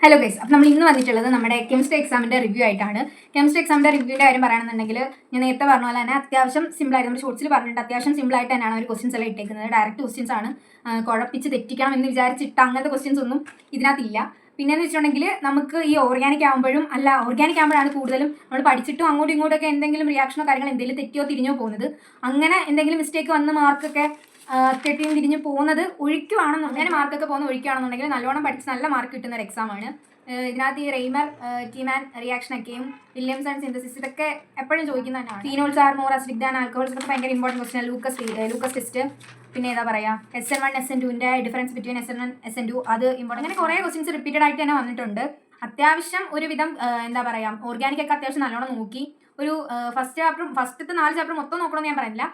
Hello guys, അപ്പോൾ നമ്മൾ ഇന്ന് വന്നിട്ടുള്ളത് നമ്മുടെ കെമിസ്ട്രി എക്സാമിൻ്റെ റിവ്യൂ ആയിട്ടാണ്. കെമിസ്ട്രി എക്സാമിൻ്റെ റിവ്യൂവിൻ്റെ കാര്യം പറയുകയാണെന്നുണ്ടെങ്കിൽ ഞാൻ നേരത്തെ പറഞ്ഞ പോലെ തന്നെ അത്യാവശ്യം സിമ്പിളായിട്ട് നമ്മൾ ഷോർട്സിൽ പറഞ്ഞിട്ട് അത്യാവശ്യം സിമ്പിളായിട്ട് തന്നെയാണ് ഒരു ക്വസ്റ്റ്യൻസ് എല്ലാം ഇട്ടേക്കുന്നത്. ഡയറക്റ്റ് ക്വസ്റ്റ്യൻസ് ആണ്, കുഴപ്പിച്ച് തെറ്റിക്കണം എന്ന് വിചാരിച്ചിട്ട് അങ്ങനത്തെ ക്വസ്റ്റ്യൻസ് ഒന്നും ഇതിനകത്തില്ല. പിന്നെയെന്ന് വെച്ചിട്ടുണ്ടെങ്കിൽ നമുക്ക് ഈ ഓർഗാനിക് ആകുമ്പോഴാണ് കൂടുതലും നമ്മൾ പഠിച്ചിട്ടും അങ്ങോട്ടും ഇങ്ങോട്ടൊക്കെ എന്തെങ്കിലും റിയാക്ഷനോ കാര്യങ്ങളോ എന്തെങ്കിലും തെറ്റിയോ തിരിഞ്ഞോ പോകുന്നത്. അങ്ങനെ എന്തെങ്കിലും മിസ്റ്റേക്ക് വന്ന് മാർക്കൊക്കെ തെറ്റിയും തിരിഞ്ഞ് പോകുന്നത് അങ്ങനെ മാർക്കൊക്കെ പോകുന്ന ഒഴിക്കുകയാണെന്നുണ്ടെങ്കിൽ നല്ലോണം പഠിച്ച് നല്ല മാർക്ക് കിട്ടുന്ന ഒരു എക്സാമാണ്. ഇതിനകത്ത് ഈ റെയ്മർ ടീമാൻ റിയാക്ഷനൊക്കെയും വില്യംസൺ സിന്തസിസ് ഇതൊക്കെ എപ്പോഴും ചോദിക്കുന്നതന്നെയാണ്. Phenols are more acidic than alcohols ഇതൊക്കെ ഭയങ്കര ഇമ്പോർട്ടൻറ്റ് ക്വസ്റ്റൻ. ലൂക്കസ് ടെസ്റ്റ്, പിന്നെ ഏതാ പറയുക SN1 SN2ൻ്റെ difference between SN1 SN2 അത് ഇമ്പോർട്ടൻറ്റ്. അങ്ങനെ കുറേ ക്വസ്റ്റ്യൻസ് റിപ്പീറ്റഡ് ആയിട്ട് തന്നെ വന്നിട്ടുണ്ട്. അത്യാവശ്യം ഒരുവിധം എന്താ പറയുക ഓർഗാനിക്കൊക്കെ അത്യാവശ്യം നല്ലോണം നോക്കി. ഒരു ഫസ്റ്റത്തെ 4 ചാപ്റ്റർ മൊത്തം നോക്കണമെന്ന് ഞാൻ പറയുന്നില്ല.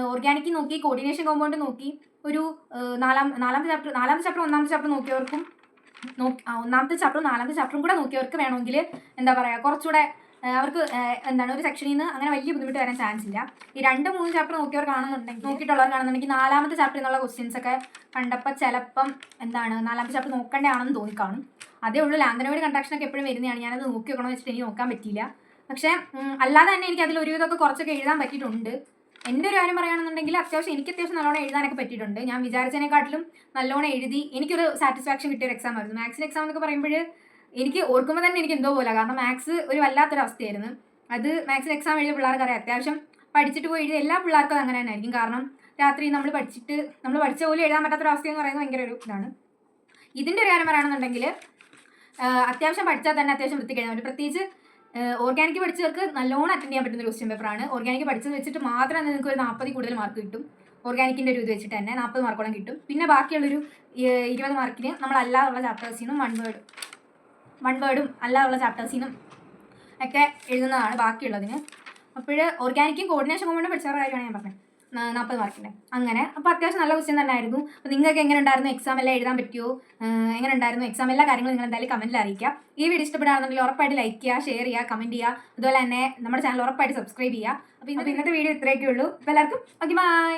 ഓർഗാനിക് നോക്കി, കോർഡിനേഷൻ കോമ്പൗണ്ട് നോക്കി, ഒരു നാലാമത്തെ ചാപ്റ്റർ ഒന്നാമത്തെ ചാപ്റ്റർ നോക്കിയവർക്കും ഒന്നാമത്തെ ചാപ്റ്ററും നാലാമത്തെ ചാപ്റ്ററും കൂടെ നോക്കിയവർക്ക് വേണമെങ്കിൽ എന്താ പറയുക കുറച്ചുകൂടെ അവർക്ക് ഒരു സെക്ഷനിൽ നിന്ന് അങ്ങനെ വലിയ ബുദ്ധിമുട്ട് വരാൻ ചാൻസ് ഇല്ല. ഈ 2-3 ചാപ്റ്റർ നോക്കിയിട്ടുള്ളവർക്കാണെന്നുണ്ടെങ്കിൽ നാലാമത്തെ ചാപ്റ്റർ എന്നുള്ള ക്വസ്റ്റ്യൻസ് ഒക്കെ കണ്ടപ്പോൾ ചിലപ്പം നാലാമത്തെ ചാപ്റ്റർ നോക്കേണ്ടതാണെന്ന് തോന്നിക്കാണും. അതേ ഉള്ളൂ. ലാന്തനോയിഡ് കൺട്രാക്ഷനൊക്കെ എപ്പോഴും വരുന്നതാണ്. ഞാനത് നോക്കി വെക്കണമെന്ന് വെച്ചിട്ട് എനിക്ക് നോക്കാൻ പറ്റിയില്ല. പക്ഷേ അല്ലാതെ തന്നെ എനിക്ക് അതിൽ ഒരുവിധമൊക്കെ കുറച്ചൊക്കെ എഴുതാൻ പറ്റിയിട്ടുണ്ട്. എൻ്റെ ഒരു കാര്യം പറയുകയാണെന്നുണ്ടെങ്കിൽ എനിക്ക് നല്ലോണം എഴുതാനൊക്കെ പറ്റിയിട്ടുണ്ട്. ഞാൻ വിചാരിച്ചതിനെക്കാട്ടിലും നല്ലോണം എഴുതി എനിക്കൊരു സാറ്റിസ്ഫാക്ഷൻ കിട്ടിയ ഒരു എക്സാം ആയിരുന്നു. മാത്സിൻ്റെ എക്സാം എന്നൊക്കെ പറയുമ്പോൾ എനിക്ക് ഓർക്കുമ്പോൾ തന്നെ എനിക്ക് എന്തോ പോലെ, കാരണം മാത്സ് ഒരു വല്ലാത്തൊരവസ്ഥയായിരുന്നു. അത് മാത്സിൻ്റെ എക്സാം എഴുതിയ പിള്ളേർക്ക് അറിയാം. അത്യാവശ്യം പഠിച്ചിട്ട് പോയി എഴുതിയ എല്ലാ പിള്ളേർക്കും അത് അങ്ങനെ തന്നെ ആയിരിക്കും. കാരണം രാത്രി നമ്മൾ പഠിച്ച പോലും എഴുതാൻ പറ്റാത്തൊരവസ്ഥ എന്ന് പറയുന്നത് ഭയങ്കര ഒരു ഇതാണ്. ഇതിൻ്റെ ഒരു കാര്യം പറയുകയാണെന്നുണ്ടെങ്കിൽ അത്യാവശ്യം പഠിച്ചാൽ തന്നെ അത്യാവശ്യം വൃത്തിക്ക് എഴുതാൻ പറ്റും. പ്രത്യേകിച്ച് ഓർഗാനിക് പഠിച്ചവർക്ക് നല്ലോണം അറ്റൻഡ് ചെയ്യാൻ പറ്റുന്ന ഒരു ക്വസ്റ്റ്യൻ പേപ്പറാണ്. ഓർഗാനിക് പഠിച്ചത് വെച്ചിട്ട് മാത്രം നിങ്ങൾക്ക് ഒരു 40 കൂടുതൽ മാർക്ക് കിട്ടും. ഓർഗാനിക്കിൻ്റെ ഒരു ഇത് വെച്ചിട്ട് തന്നെ 40 മാർക്കോളം കിട്ടും. പിന്നെ ബാക്കിയുള്ളൊരു 20 മാർക്കിന് നമ്മൾ അല്ലാതുള്ള ചാപ്റ്റേഴ്സിൽ നിന്നും വൺ വേർഡും അല്ലാതുള്ള ചാപ്റ്റേഴ്സിൽ നിന്നും ഒക്കെ എഴുതുന്നതാണ് ബാക്കിയുള്ളതിന്. അപ്പോൾ ഓർഗാനിക്കും കോർഡിനേഷൻ കോമ്പൗണ്ടും പഠിച്ച കാര്യമാണ് ഞാൻ പറഞ്ഞത്, 40 മാർക്കിൻ്റെ അങ്ങനെ. അപ്പോൾ അത്യാവശ്യം നല്ല ക്വസ്റ്റ്യൻ തന്നെ ആയിരുന്നു. അപ്പോൾ നിങ്ങൾക്ക് എങ്ങനെ ഉണ്ടായിരുന്നു, എക്സാം എല്ലാം എഴുതാൻ പറ്റുമോ, എങ്ങനെ ഉണ്ടായിരുന്നു എക്സാം, എല്ലാ കാര്യങ്ങളും നിങ്ങൾ എന്തായാലും കമൻറ്റിൽ അറിയിക്കുക. ഈ വീഡിയോ ഇഷ്ടപ്പെടുകയാണെന്നുണ്ടെങ്കിൽ ഉറപ്പായിട്ട് ലൈക്ക് ചെയ്യുക, ഷെയർ ചെയ്യുക, കമൻറ്റ് ചെയ്യുക. അതുപോലെ തന്നെ നമ്മുടെ ചാനൽ ഉറപ്പായിട്ട് സബ്സ്ക്രൈബ് ചെയ്യുക. അപ്പോൾ ഇന്നത്തെ വീഡിയോ ഇത്രയൊക്കെ ഉള്ളൂ. അപ്പോൾ എല്ലാവർക്കും ഓക്കെ, ബൈ.